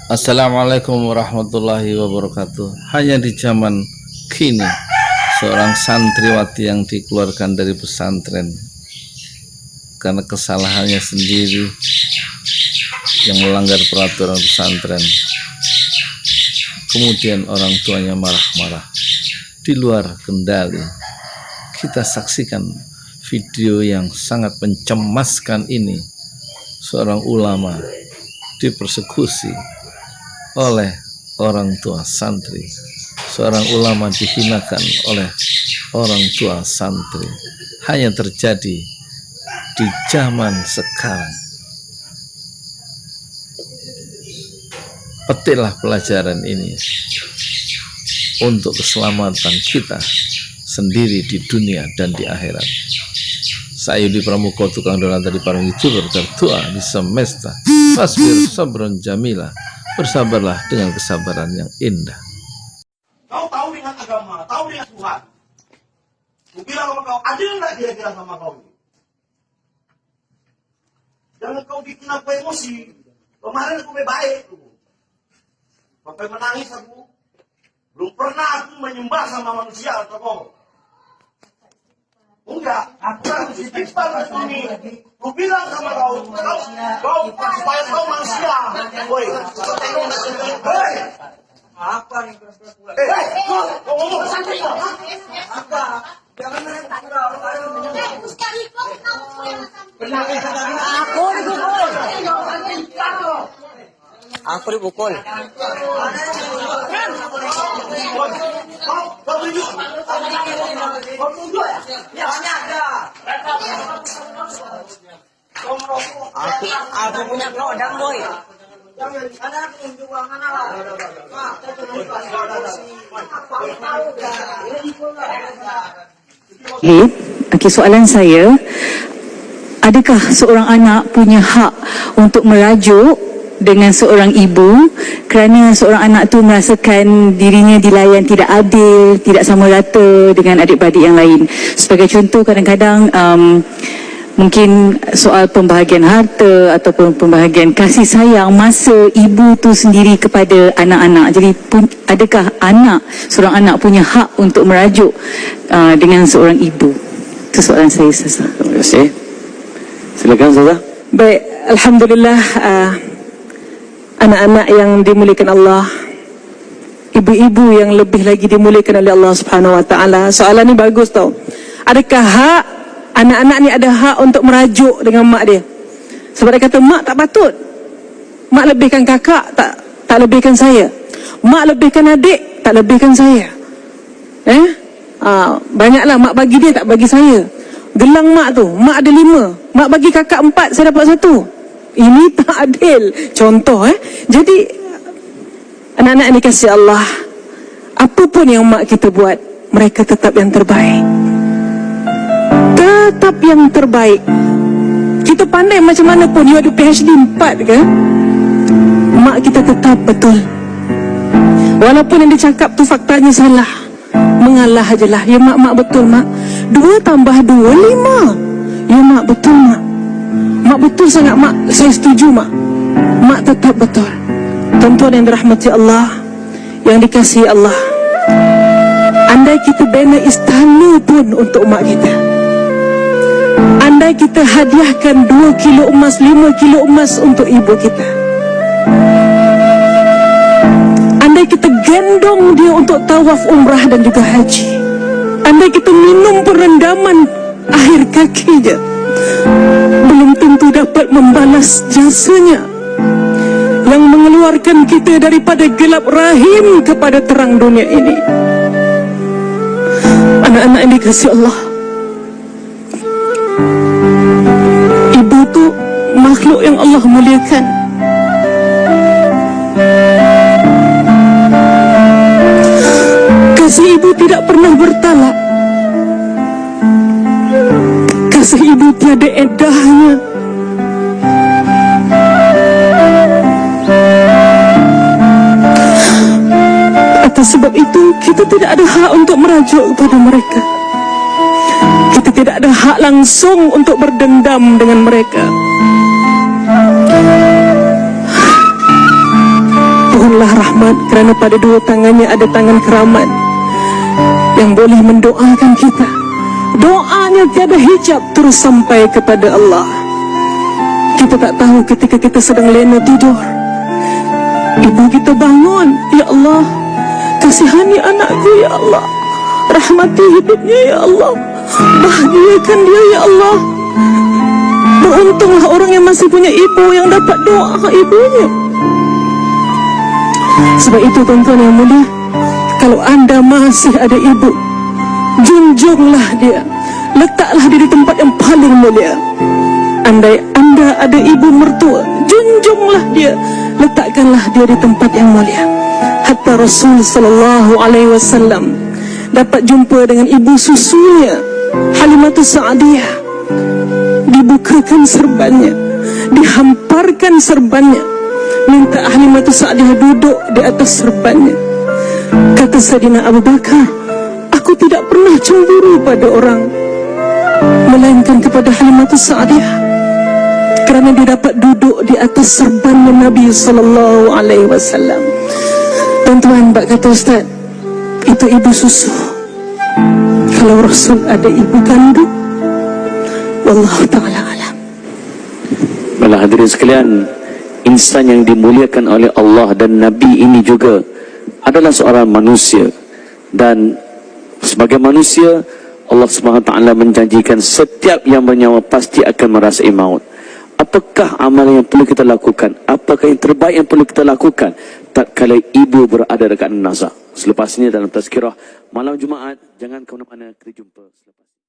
Assalamualaikum warahmatullahi wabarakatuh. Hanya di zaman kini seorang santriwati yang dikeluarkan dari pesantren karena kesalahannya sendiri yang melanggar peraturan pesantren. Kemudian orang tuanya marah-marah di luar kendali. Kita saksikan video yang sangat mencemaskan ini. Seorang ulama dipersekusi oleh orang tua santri. Seorang ulama dihinakan oleh orang tua santri. Hanya terjadi di zaman sekarang. Petiklah pelajaran ini untuk keselamatan kita sendiri di dunia dan di akhirat. Saya Yudi Pramuko, tukang donat di Parung YouTuber tertua di semesta. Fasbir sabron jamila, bersabarlah dengan kesabaran yang indah. Kau tahu dengan agama, tahu dengan Tuhan. Ku bilang sama kau, adil nggak kira-kira sama kau ini? Jangan kau bikin aku emosi. Kemarin aku baik. Sampai menangis aku. Belum pernah aku menyembah sama manusia atau kau. Enggak, aku harus istighfar ini. Ku bilang sama kau supaya kau manusia. Woi, hei, apa nih keras-keras pula? Kau ngomong santai kok. Apa? Jangan mereka aku dipukul. Aku punya produk, boy. Okey, soalan saya, adakah seorang anak punya hak untuk merajuk dengan seorang ibu kerana seorang anak tu merasakan dirinya dilayan tidak adil, tidak sama rata dengan adik-beradik yang lain? Sebagai contoh, kadang-kadang mungkin soal pembahagian harta ataupun pembahagian kasih sayang masa ibu tu sendiri kepada anak-anak. Jadi adakah seorang anak punya hak untuk merajuk dengan seorang ibu? Itu soalan saya, Ustazah. Terima kasih. Silakan, Ustazah. Baik, alhamdulillah, anak-anak yang dimuliakan Allah, ibu-ibu yang lebih lagi dimuliakan oleh Allah Subhanahu Wa Taala. Soalan ni bagus tau. Adakah hak anak-anak ni ada hak untuk merajuk dengan mak dia? Sebab dia kata mak tak patut. Mak lebihkan kakak, tak lebihkan saya. Mak lebihkan adik, tak lebihkan saya. Banyaklah mak bagi dia, tak bagi saya. Gelang mak tu, mak ada 5, mak bagi kakak 4, saya dapat 1. Ini tak adil. Contoh Jadi anak-anak ini kasih Allah, apapun yang mak kita buat, mereka tetap yang terbaik. Tetap yang terbaik. Kita pandai macam mana pun, you ada PhD 4 ke, mak kita tetap betul. Walaupun yang dicakap tu faktanya salah, mengalah ajalah. Ya mak betul mak. 2 tambah 2, 5. Ya mak betul mak. Mak betul sangat mak. Saya setuju mak. Mak tetap betul. Tuan-tuan yang dirahmati Allah, yang dikasihi Allah, andai kita bina istana pun untuk mak kita, andai kita hadiahkan 2 kilo emas, 5 kilo emas untuk ibu kita, andai kita gendong dia untuk tawaf umrah dan juga haji, andai kita minum perendaman akhir kakinya, belum tentu dapat membalas jasanya yang mengeluarkan kita daripada gelap rahim kepada terang dunia ini. Anak-anak yang dikasihi Allah, ibu tu makhluk yang Allah muliakan. Kasih ibu tidak pernah bertalak. Kasih ibu tiada edahnya. Atas sebab itu, kita tidak ada hak untuk merajuk kepada mereka. Kita tidak ada hak langsung untuk berdendam dengan mereka. rahmat kerana pada dua tangannya ada tangan keramat yang boleh mendoakan kita. Doanya tiada hijab terus sampai kepada Allah. Kita tak tahu ketika kita sedang lena tidur, ibu kita bangun, ya Allah, kasihani anakku ya Allah, rahmati hidupnya ya Allah, bahagiakan dia ya Allah. Beruntunglah orang yang masih punya ibu yang dapat doa ibunya. Sebab itu tuan-tuan yang mulia, kalau anda masih ada ibu, junjunglah dia, letaklah dia di tempat yang paling mulia. Andai anda ada ibu mertua, junjunglah dia, letakkanlah dia di tempat yang mulia. Hatta Rasul sallallahu alaihi wasallam dapat jumpa dengan ibu susunya, Halimatus Sa'diyah. Dibukakan serbannya, dihamparkan serbannya, minta Halimatus Sa'diyah duduk di atas serbannya. Kata Sayyidina Abu Bakar, aku tidak pernah cemburu pada orang, melainkan kepada Halimatus Sa'diyah, kerana dia dapat duduk di atas serbannya Nabi sallallahu alaihi wasallam. Tuan-tuan, bak kata Ustaz, itu ibu susu. Kalau Rasul ada ibu kandung, wallahu ta'ala alam. Baiklah hadirin sekalian, insan yang dimuliakan oleh Allah dan Nabi ini juga adalah seorang manusia, dan sebagai manusia Allah SWT menjanjikan setiap yang bernyawa pasti akan merasai maut. Apakah amalan yang perlu kita lakukan? Apakah yang terbaik yang perlu kita lakukan tatkala ibu berada dekat jenazah? Selepas ini dalam tazkirah malam Jumaat, jangan ke mana-mana, kita jumpa selepas